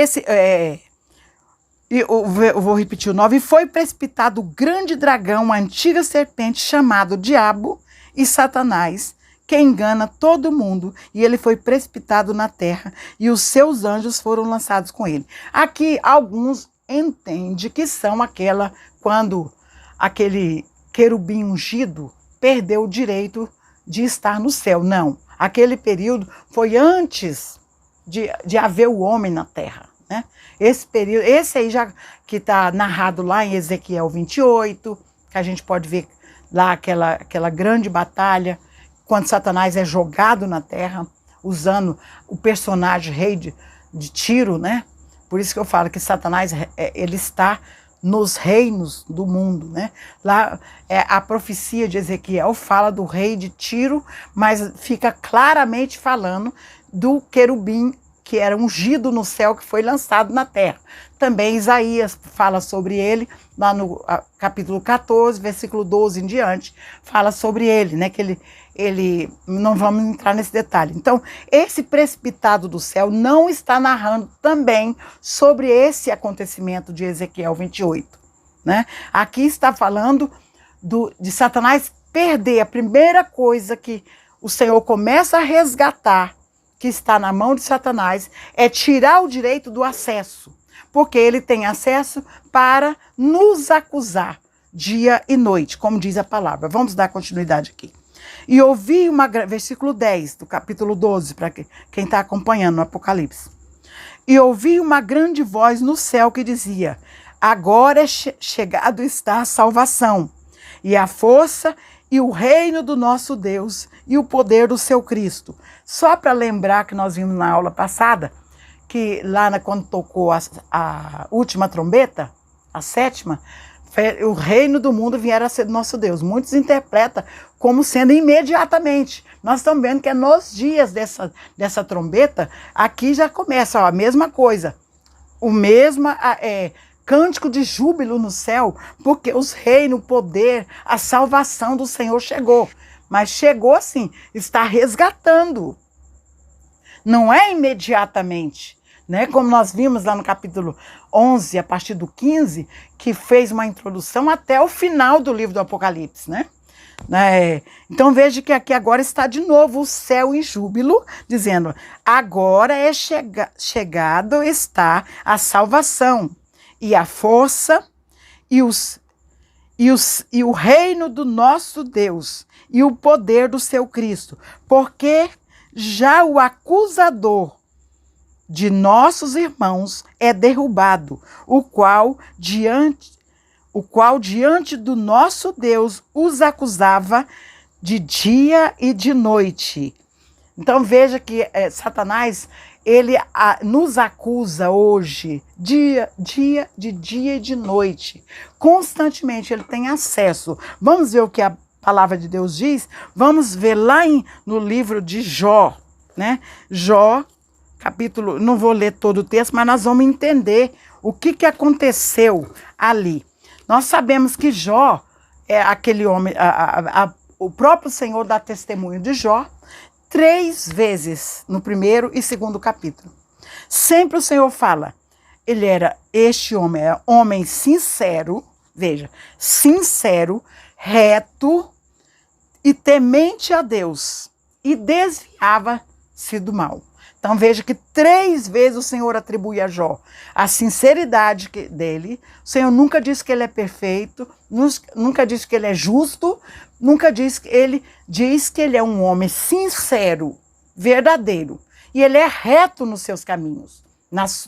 Speaker 1: eu vou repetir o 9, e foi precipitado o grande dragão, a antiga serpente, chamado Diabo e Satanás, que engana todo mundo, e ele foi precipitado na terra, e os seus anjos foram lançados com ele. Aqui, alguns entendem que são quando aquele querubim ungido perdeu o direito de estar no céu. Não, aquele período foi antes de haver o homem na terra, né? Esse período, esse aí já que está narrado lá em Ezequiel 28, que a gente pode ver lá aquela grande batalha, quando Satanás é jogado na terra, usando o personagem rei de Tiro, né? Por isso que eu falo que Satanás, ele está nos reinos do mundo, né? Lá, a profecia de Ezequiel fala do rei de Tiro, mas fica claramente falando do querubim que era ungido no céu, que foi lançado na terra. Também Isaías fala sobre ele, lá no capítulo 14, versículo 12 em diante, fala sobre ele, né? Que ele não vamos entrar nesse detalhe. Então, esse precipitado do céu não está narrando também sobre esse acontecimento de Ezequiel 28, né? Aqui está falando de Satanás perder. A primeira coisa que o Senhor começa a resgatar, que está na mão de Satanás, é tirar o direito do acesso, porque ele tem acesso para nos acusar dia e noite, como diz a palavra. Vamos dar continuidade aqui. E ouvi versículo 10 do capítulo 12, para quem está acompanhando no Apocalipse. E ouvi uma grande voz no céu que dizia: agora chegado está a salvação, e a força e o reino do nosso Deus e o poder do seu Cristo. Só para lembrar que nós vimos na aula passada, que lá quando tocou a última trombeta, a sétima, o reino do mundo viera a ser do nosso Deus. Muitos interpretam como sendo imediatamente. Nós estamos vendo que é nos dias dessa trombeta, aqui já começa a mesma coisa. O mesmo cântico de júbilo no céu, porque os reinos, o poder, a salvação do Senhor chegou. Mas chegou assim, está resgatando. Não é imediatamente, né? Como nós vimos lá no capítulo 11, a partir do 15, que fez uma introdução até o final do livro do Apocalipse, né? né? Então veja que aqui agora está de novo o céu em júbilo, dizendo: agora é chegado está a salvação e a força e o reino do nosso Deus e o poder do seu Cristo, porque já o acusador de nossos irmãos é derrubado, o qual diante do nosso Deus os acusava de dia e de noite. Então veja que Satanás, ele nos acusa hoje, dia e de noite. Constantemente ele tem acesso. Vamos ver o que a palavra de Deus diz? Vamos ver lá no livro de Jó, né? Jó, capítulo, não vou ler todo o texto, mas nós vamos entender o que aconteceu ali. Nós sabemos que Jó é aquele homem, o próprio Senhor dá testemunho de Jó 3 vezes no primeiro e segundo capítulo. Sempre o Senhor fala, este homem é homem sincero, veja, sincero, reto e temente a Deus, e desviava-se do mal. Então veja que 3 vezes o Senhor atribui a Jó a sinceridade dele. O Senhor nunca diz que ele é perfeito, nunca diz que ele é justo, nunca diz que ele é um homem sincero, verdadeiro. E ele é reto nos seus caminhos,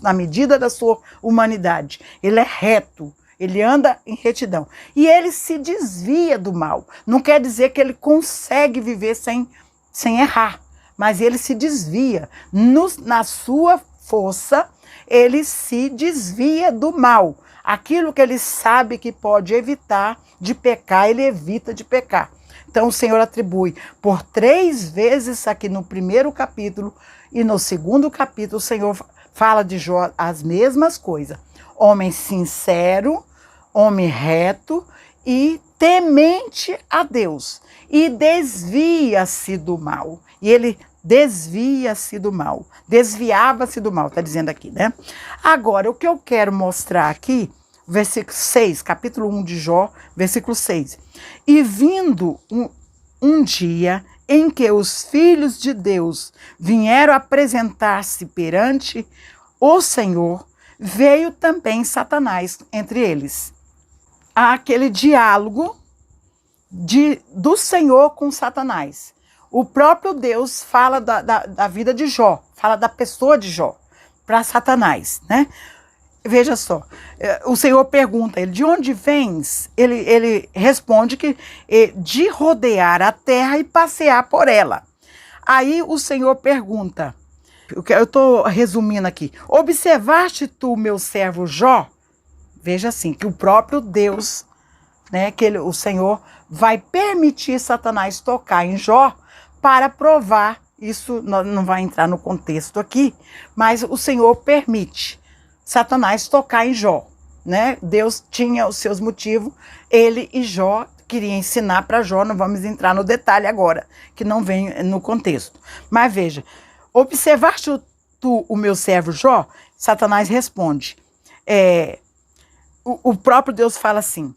Speaker 1: na medida da sua humanidade. Ele é reto, ele anda em retidão. E ele se desvia do mal. Não quer dizer que ele consegue viver sem errar. Mas ele se desvia, na sua força, ele se desvia do mal. Aquilo que ele sabe que pode evitar de pecar, ele evita de pecar. Então o Senhor atribui por 3 vezes aqui no primeiro capítulo e no segundo capítulo o Senhor fala de Jó as mesmas coisas. Homem sincero, homem reto e temente a Deus. E desvia-se do mal. E ele desvia-se do mal. Desviava-se do mal, está dizendo aqui, né? Agora, o que eu quero mostrar aqui, versículo 6, capítulo 1 de Jó, versículo 6. E vindo um dia em que os filhos de Deus vieram apresentar-se perante o Senhor, veio também Satanás entre eles. Há aquele diálogo do Senhor com Satanás. O próprio Deus fala da vida de Jó, fala da pessoa de Jó para Satanás, né? Veja só, o Senhor pergunta ele, de onde vens? Ele responde que de rodear a terra e passear por ela. Aí o Senhor pergunta, eu estou resumindo aqui, observaste tu meu servo Jó? Veja assim, que o próprio Deus, né, o Senhor vai permitir Satanás tocar em Jó para provar, isso não vai entrar no contexto aqui, mas o Senhor permite Satanás tocar em Jó, né? Deus tinha os seus motivos, ele e Jó queria ensinar para Jó, não vamos entrar no detalhe agora, que não vem no contexto. Mas veja, observaste tu o meu servo Jó? Satanás responde, o próprio Deus fala assim,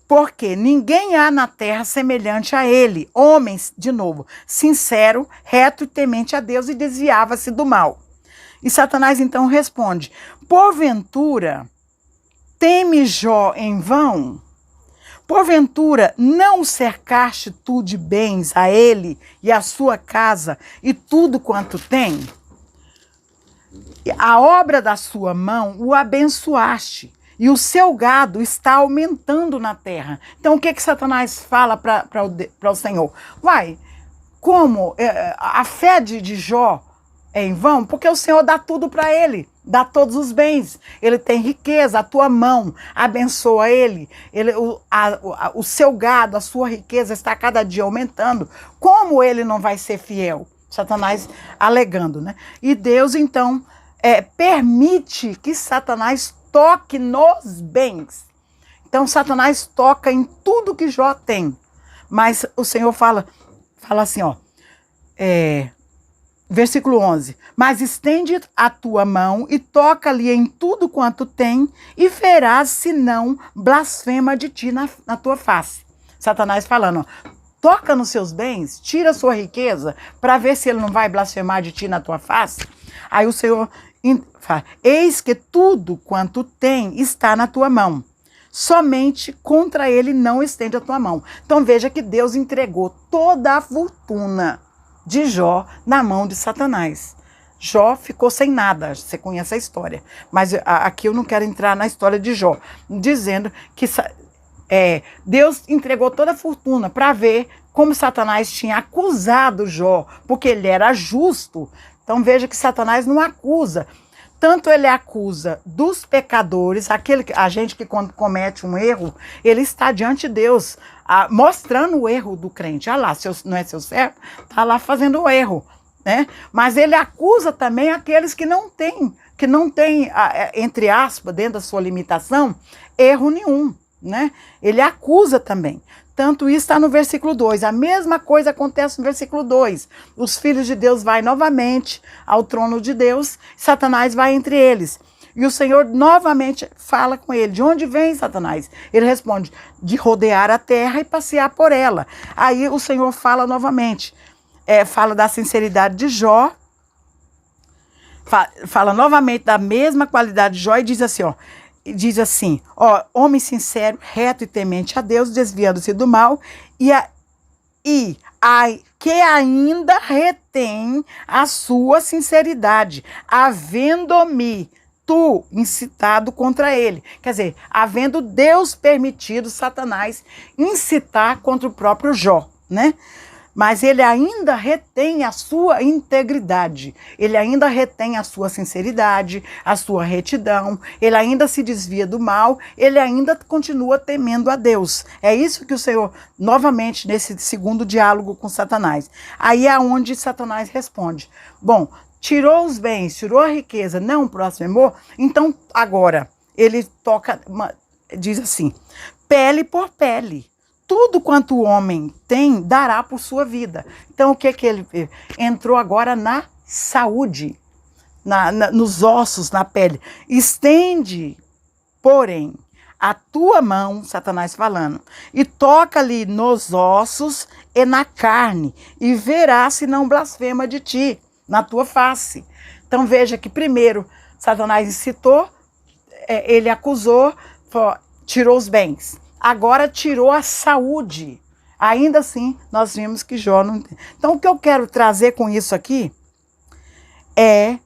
Speaker 1: porque ninguém há na terra semelhante a ele, homens, de novo, sincero, reto e temente a Deus, e desviava-se do mal. E Satanás então responde, porventura, teme Jó em vão? Porventura, não cercaste tu de bens a ele e a sua casa e tudo quanto tem? A obra da sua mão o abençoaste, e o seu gado está aumentando na terra. Então, o que Satanás fala para o Senhor? Como a fé de Jó é em vão? Porque o Senhor dá tudo para ele, dá todos os bens. Ele tem riqueza, a tua mão abençoa ele. O seu gado, a sua riqueza está cada dia aumentando. Como ele não vai ser fiel? Satanás alegando, né? E Deus, então, permite que Satanás toque nos bens. Então, Satanás toca em tudo que Jó tem. Mas o Senhor fala assim, versículo 11. Mas estende a tua mão e toca-lhe em tudo quanto tem, e verás se não blasfema de ti na tua face. Satanás falando, toca nos seus bens, tira a sua riqueza, para ver se ele não vai blasfemar de ti na tua face. Aí o Senhor fala, eis que tudo quanto tem está na tua mão. Somente contra ele não estende a tua mão. Então veja que Deus entregou toda a fortuna de Jó na mão de Satanás. Jó ficou sem nada, você conhece a história. Mas aqui eu não quero entrar na história de Jó, dizendo que Deus entregou toda a fortuna para ver como Satanás tinha acusado Jó, porque ele era justo. Então veja que Satanás não acusa. Tanto ele acusa dos pecadores, a gente que quando comete um erro, ele está diante de Deus, mostrando o erro do crente. Ah lá, não é seu servo? Está lá fazendo o erro. Né? Mas ele acusa também aqueles que não têm, entre aspas, dentro da sua limitação, erro nenhum. Né? Ele acusa também. Tanto isso está no versículo 2. A mesma coisa acontece no versículo 2. Os filhos de Deus vão novamente ao trono de Deus, Satanás vai entre eles. E o Senhor novamente fala com ele. De onde vem Satanás? Ele responde, de rodear a terra e passear por ela. Aí o Senhor fala novamente. Fala da sinceridade de Jó. Fala novamente da mesma qualidade de Jó e diz assim, homem sincero, reto e temente a Deus, desviando-se do mal, que ainda retém a sua sinceridade, havendo-me tu incitado contra ele. Quer dizer, havendo Deus permitido Satanás incitar contra o próprio Jó, né? Mas ele ainda retém a sua integridade, ele ainda retém a sua sinceridade, a sua retidão, ele ainda se desvia do mal, ele ainda continua temendo a Deus. É isso que o Senhor, novamente, nesse segundo diálogo com Satanás. Aí é onde Satanás responde, bom, tirou os bens, tirou a riqueza, não blasfemou, então agora ele diz assim, pele por pele. Tudo quanto o homem tem, dará por sua vida. Então, o que ele entrou agora na saúde, nos ossos, na pele. Estende, porém, a tua mão, Satanás falando, e toca-lhe nos ossos e na carne, e verás se não blasfema de ti, na tua face. Então, veja que primeiro, Satanás incitou, ele acusou, tirou os bens. Agora tirou a saúde. Ainda assim, nós vimos que Jó não tem. Então, o que eu quero trazer com isso aqui é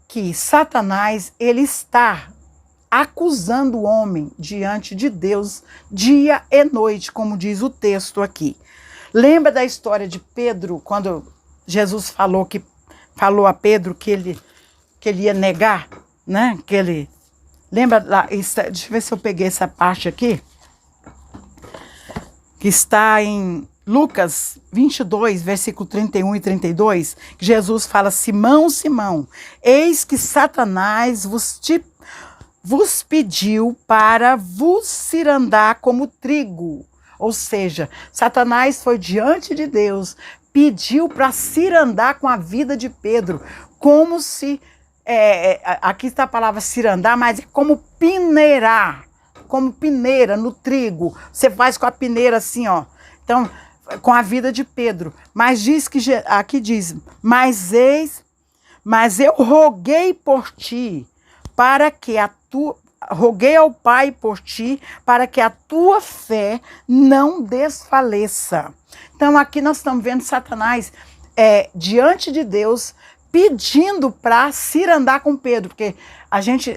Speaker 1: que Satanás, ele está acusando o homem diante de Deus dia e noite, como diz o texto aqui. Lembra da história de Pedro, quando Jesus falou a Pedro que ele ia negar, né? Lembra lá, deixa eu ver se eu peguei essa parte aqui. Que está em Lucas 22, versículo 31 e 32, que Jesus fala, Simão, Simão, eis que Satanás vos pediu para vos cirandar como trigo. Ou seja, Satanás foi diante de Deus, pediu para cirandar com a vida de Pedro, como se, aqui está a palavra cirandar, mas é como peneirar. Como peneira no trigo, você faz com a peneira assim, então, com a vida de Pedro, mas aqui diz, mas eu roguei por ti, roguei ao Pai por ti, para que a tua fé não desfaleça. Então, aqui nós estamos vendo Satanás, diante de Deus, pedindo para cirandar com Pedro, porque a gente,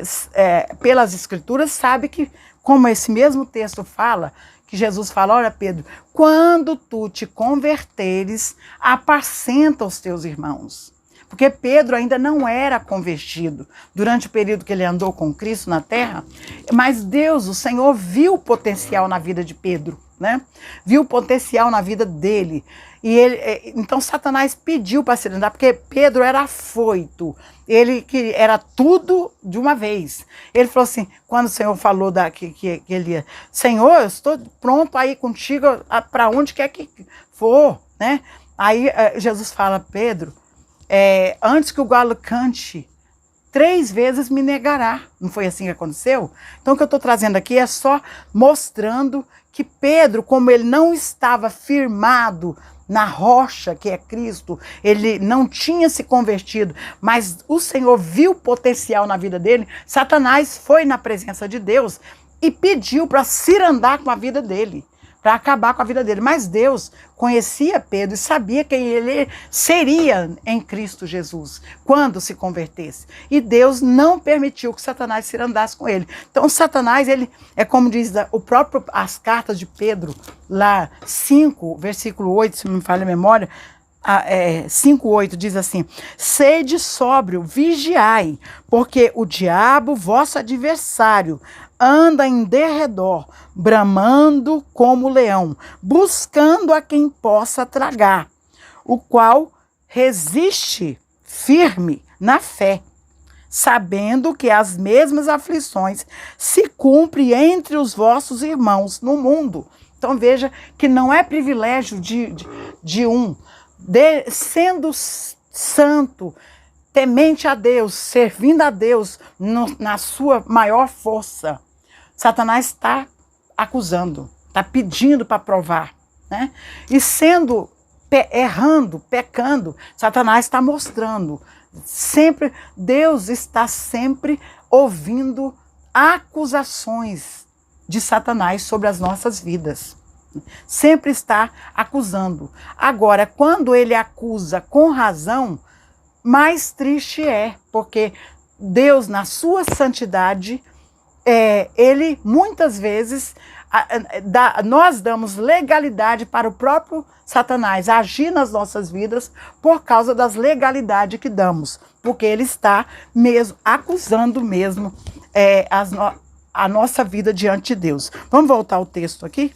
Speaker 1: pelas escrituras, sabe que, como esse mesmo texto fala, que Jesus fala, olha Pedro, quando tu te converteres, apacenta os teus irmãos. Porque Pedro ainda não era convertido durante o período que ele andou com Cristo na terra, mas Deus, o Senhor, viu o potencial na vida de Pedro, né? Viu o potencial na vida dele. E então Satanás pediu para cirandar, porque Pedro era afoito, ele era tudo de uma vez. Ele falou assim, quando o Senhor falou que ele ia, Senhor, eu estou pronto a ir contigo para onde quer que for, né? Aí Jesus fala, Pedro, antes que o galo cante 3 vezes me negará. Não foi assim que aconteceu? Então o que eu estou trazendo aqui é só mostrando que Pedro, como ele não estava firmado na rocha que é Cristo, ele não tinha se convertido, mas o Senhor viu potencial na vida dele, Satanás foi na presença de Deus e pediu para cirandar com a vida dele, para acabar com a vida dele. Mas Deus conhecia Pedro e sabia quem ele seria em Cristo Jesus, quando se convertesse. E Deus não permitiu que Satanás cirandasse com ele. Então Satanás, ele é como diz as cartas de Pedro, lá 5, versículo 8, se não me falha a memória, 5:8 diz assim: sede sóbrio, vigiai, porque o diabo, vosso adversário, anda em derredor, bramando como leão, buscando a quem possa tragar, o qual resiste firme na fé, sabendo que as mesmas aflições se cumprem entre os vossos irmãos no mundo. Então veja que não é privilégio de um, sendo santo, temente a Deus, servindo a Deus na sua maior força. Satanás está acusando, está pedindo para provar, né? E sendo errando, pecando, Satanás está mostrando. Sempre, Deus está sempre ouvindo acusações de Satanás sobre as nossas vidas. Sempre está acusando. Agora, quando ele acusa com razão, mais triste é, porque Deus, na sua santidade, ele muitas vezes, nós damos legalidade para o próprio Satanás agir nas nossas vidas por causa das legalidades que damos, porque ele está mesmo acusando mesmo a nossa vida diante de Deus. Vamos voltar ao texto aqui?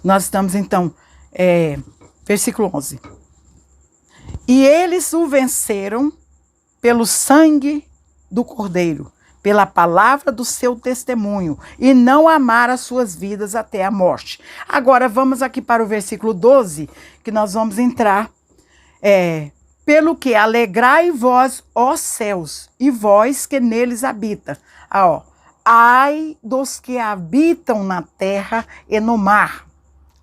Speaker 1: Nós estamos então, versículo 11. E eles o venceram pelo sangue do Cordeiro, pela palavra do seu testemunho, e não amaram as suas vidas até a morte. Agora vamos aqui para o versículo 12, que nós vamos entrar. Pelo que alegrai vós, ó céus, e vós que neles habita. Ai dos que habitam na terra e no mar.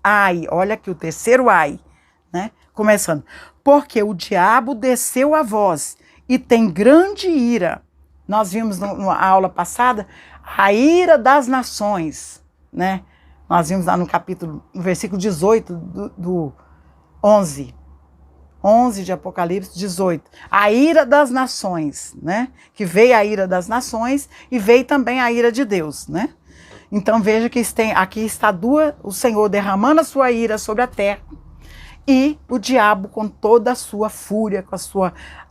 Speaker 1: Ai, olha aqui o terceiro ai, né? Começando. Porque o diabo desceu a vós e tem grande ira. Nós vimos na aula passada a ira das nações, né? Nós vimos lá no versículo 18 do 11 de Apocalipse 18. A ira das nações, né? Que veio a ira das nações e veio também a ira de Deus, né? Então veja que aqui está o Senhor derramando a sua ira sobre a terra e o diabo com toda a sua fúria, com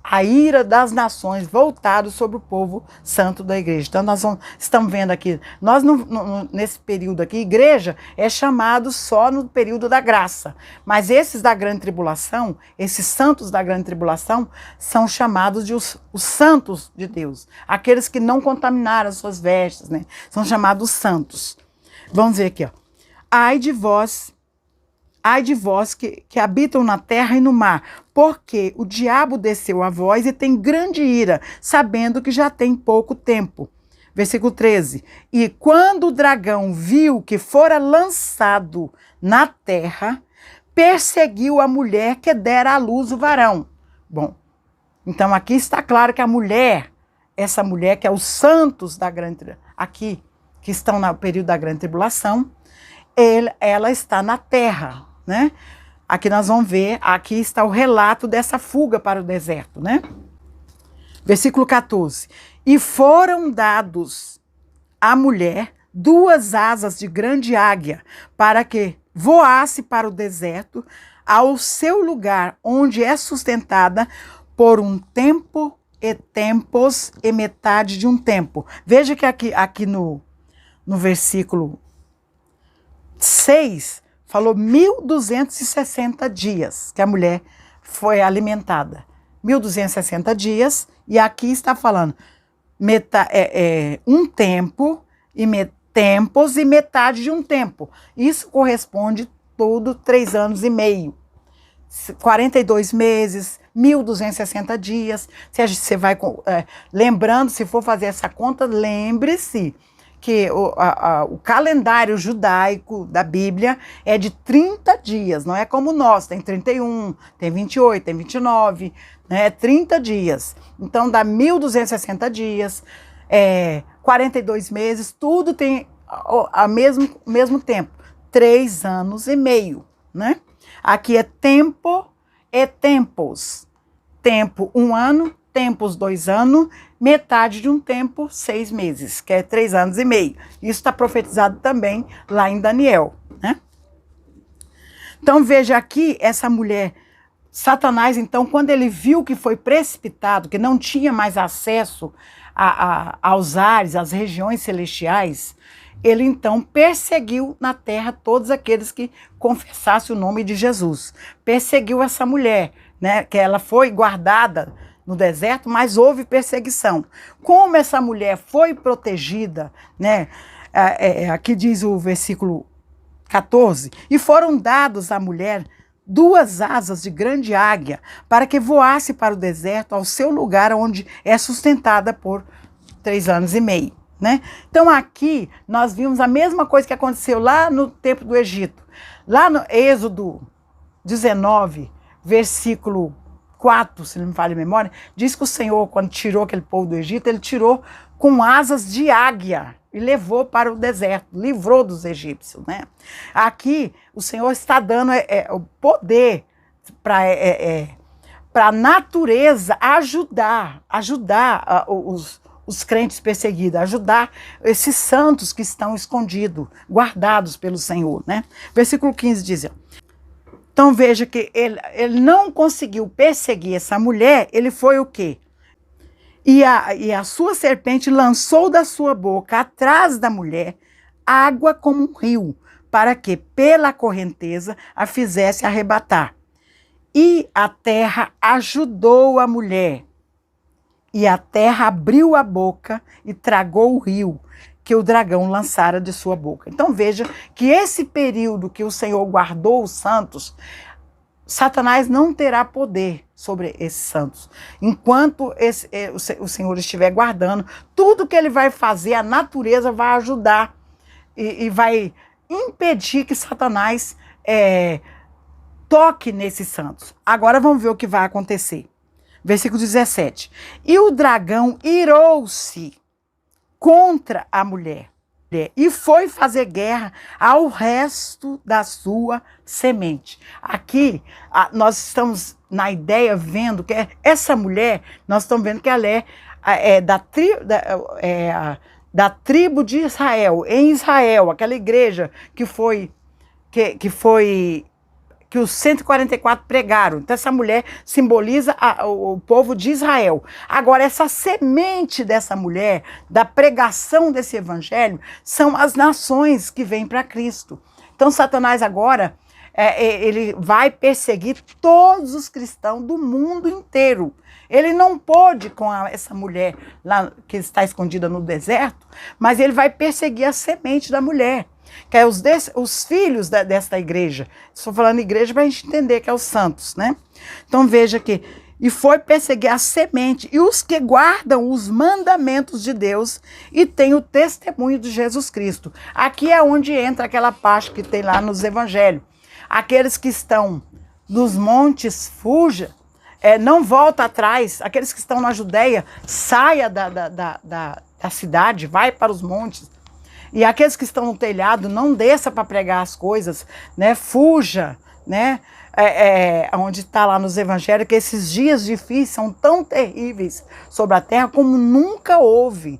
Speaker 1: a ira das nações voltado sobre o povo santo da igreja. Então nós estamos vendo aqui, nós nesse período aqui, igreja é chamado só no período da graça, mas esses da grande tribulação, esses santos da grande tribulação, são chamados de os santos de Deus, aqueles que não contaminaram as suas vestes, né? São chamados santos. Vamos ver aqui, ai de vós que habitam na terra e no mar, porque o diabo desceu a vós e tem grande ira, sabendo que já tem pouco tempo. Versículo 13. E quando o dragão viu que fora lançado na terra, perseguiu a mulher que dera à luz o varão. Bom, então aqui está claro que a mulher, essa mulher que é os santos da grande, aqui, que estão no período da grande tribulação, ela está na terra, né? Aqui nós vamos ver, aqui está o relato dessa fuga para o deserto, né? Versículo 14. E foram dados à mulher 2 asas de grande águia, para que voasse para o deserto, ao seu lugar, onde é sustentada por um tempo e tempos e metade de um tempo. Veja que aqui no versículo 6, falou 1.260 dias que a mulher foi alimentada. 1.260 dias, e aqui está falando um tempo, tempos e metade de um tempo. Isso corresponde tudo 3 anos e meio. 42 meses, 1.260 dias. Se você vai lembrando, se for fazer essa conta, lembre-se que o calendário judaico da Bíblia é de 30 dias, não é como o nosso, tem 31, tem 28, tem 29, né? 30 dias. Então dá 1.260 dias, 42 meses, tudo tem ao mesmo tempo, 3 anos e meio, né? Aqui é tempo e tempos. Tempo, 1 ano, tempos, 2 anos, metade de um tempo, 6 meses, que é 3 anos e meio. Isso está profetizado também lá em Daniel, né? Então veja aqui essa mulher, Satanás, então, quando ele viu que foi precipitado, que não tinha mais acesso aos ares, às regiões celestiais, ele então perseguiu na terra todos aqueles que confessassem o nome de Jesus. Perseguiu essa mulher, né, que ela foi guardada no deserto, mas houve perseguição. Como essa mulher foi protegida, né, aqui diz o versículo 14, e foram dados à mulher 2 asas de grande águia, para que voasse para o deserto, ao seu lugar, onde é sustentada por 3 anos e meio. Né? Então aqui nós vimos a mesma coisa que aconteceu lá no tempo do Egito. Lá no Êxodo 19, versículo 4, se não me falha a memória, diz que o Senhor, quando tirou aquele povo do Egito, ele tirou com asas de águia e levou para o deserto, livrou dos egípcios. Né? Aqui o Senhor está dando o poder para a natureza ajudar os crentes perseguidos, ajudar esses santos que estão escondidos, guardados pelo Senhor, né? Versículo 15 diz, então veja que ele não conseguiu perseguir essa mulher, ele foi o quê? E a sua serpente lançou da sua boca, atrás da mulher, água como um rio, para que, pela correnteza, a fizesse arrebatar. E a terra ajudou a mulher. E a terra abriu a boca e tragou o rio que o dragão lançara de sua boca. Então veja que esse período que o Senhor guardou os santos, Satanás não terá poder sobre esses santos. Enquanto o Senhor estiver guardando, tudo que ele vai fazer, a natureza vai ajudar e vai impedir que Satanás toque nesses santos. Agora vamos ver o que vai acontecer. Versículo 17. E o dragão irou-se contra a mulher e foi fazer guerra ao resto da sua semente. Aqui nós estamos na ideia vendo que essa mulher, nós estamos vendo que ela é da tribo de Israel, em Israel, aquela igreja que os 144 pregaram. Então essa mulher simboliza o povo de Israel. Agora, essa semente dessa mulher, da pregação desse evangelho, são as nações que vêm para Cristo. Então Satanás agora, ele vai perseguir todos os cristãos do mundo inteiro. Ele não pôde com essa mulher lá que está escondida no deserto, mas ele vai perseguir a semente da mulher, que é os filhos desta igreja. Estou falando igreja para a gente entender que é os santos, né? Então veja que, e foi perseguir a semente e os que guardam os mandamentos de Deus e têm o testemunho de Jesus Cristo. Aqui é onde entra aquela parte que tem lá nos evangelhos. Aqueles que estão nos montes, fuja, não volta atrás. Aqueles que estão na Judéia, saia da cidade, vai para os montes. E aqueles que estão no telhado, não desça para pregar as coisas, né? Fuja, né? Onde está lá nos evangelhos, que esses dias difíceis são tão terríveis sobre a terra como nunca houve.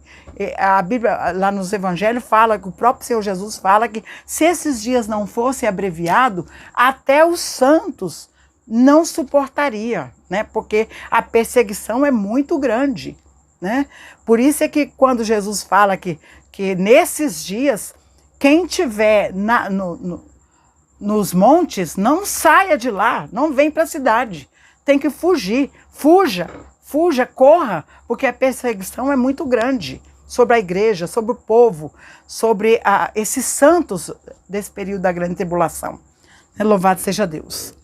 Speaker 1: A Bíblia, lá nos evangelhos, fala que o próprio Senhor Jesus fala que se esses dias não fossem abreviados, até os santos não suportaria, né? Porque a perseguição é muito grande, né? Por isso é que quando Jesus fala que nesses dias, quem tiver nos montes, não saia de lá, não vem para a cidade. Tem que fugir. Fuja, corra, porque a perseguição é muito grande sobre a igreja, sobre o povo, sobre esses santos desse período da grande tribulação. Louvado seja Deus.